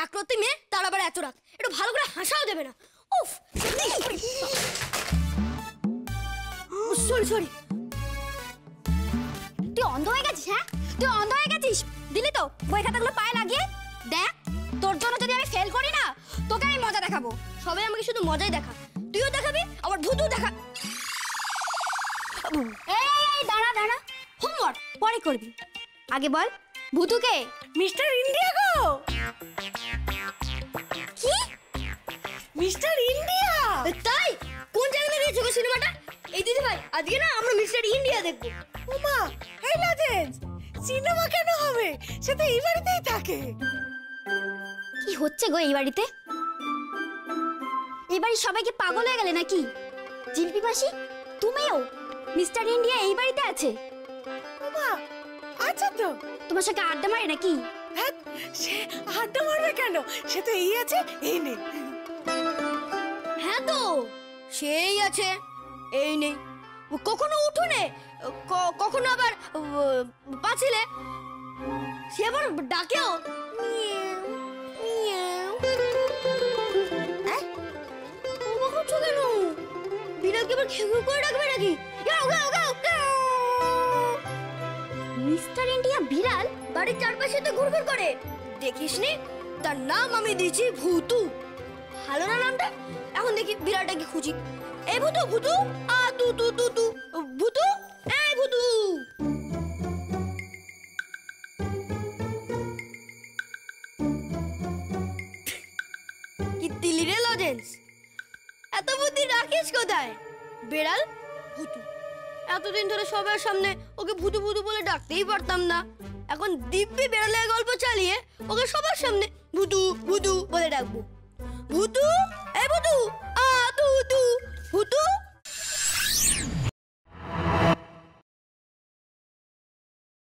চাকরতি মেয়ে, তার আবার এত রাগ, একটু ভালো করে হাসাও দেবে না। উফ, সরি সরি। তুই অন্ধ হয়ে গেছিস? হ্যাঁ, তুই অন্ধ হয়ে গেছিস? দিলি তো বই খাতাগুলো পায়ে লাগিয়ে। দেখ, তোর জন্য যদি আমি ফেল করি না, তোকে আমি মজা দেখাবো। সবাই আমাকে শুধু মজাই দেখা, তুইও দেখাবি, আবার ভূতু দেখা। এই দাঁড়া দাঁড়া, হোমওয়ার্ক পরে করবি। আগে বল, ভূতুকে? মিস্টার ইন্ডিয়া গো। কি? Mister India? তাই? কোন চ্যানেলে দিয়েছো গো সিনেমাটা? এই দিদি ভাই, আজকে না আমরা মিস্টার ইন্ডিয়া দেখবো। ওমা, এই লজেন্স, সিনেমা কেন হবে? সে তো এই বাড়িতেই থাকে। কি হচ্ছে গো এই বাড়িতে? এই বাড়ির সবাইকে পাগল হয়ে গেলে নাকি? জিলপি মাসি, তুমিও? মিস্টার ইন্ডিয়া এই বাড়িতে আছে? ওমা, আচ্ছা তো। তোমার সাথে আড্ডা মারে নাকি? হ্যাঁ, সে আড্ডা মারবে কেন? সে তো এই আছে, এই নেই। হ্যাঁ তো, সেই আছে, এই নেই। কখনো উঠোনে, কখনো আবার পাঁচিলে, সে আবার ডাকেও। কেন বিড়ালকে আবার ঘেউ ঘেউ করে ডাকবে নাকি? মিস্টার ইন্ডিয়া বিড়াল বাড়ির চারপাশে তো ঘুরঘুর করে, দেখিসনি? তার নাম আমি দিয়েছি ভূতু। ভালো না নামটা? এখন দেখি বিড়ালটাকে খুঁজি। এই ভূতু, ভূতু, আ তু তু তু তু, ভূতু, এই ভূতু। কি দিলি রে লজেন্স? এত বুদ্ধি রাখিস কোথায়? বেড়াল, ভূতু, এতদিন ধরে সবার সামনে ওকে ভূতু ভূতু বলে ডাকতেই পারতাম না। এখন দিব্যি বেড়ালের গল্প চালিয়ে ওকে সবার সামনে ভূতু ভূতু বলে ডাকবো। ভূতু,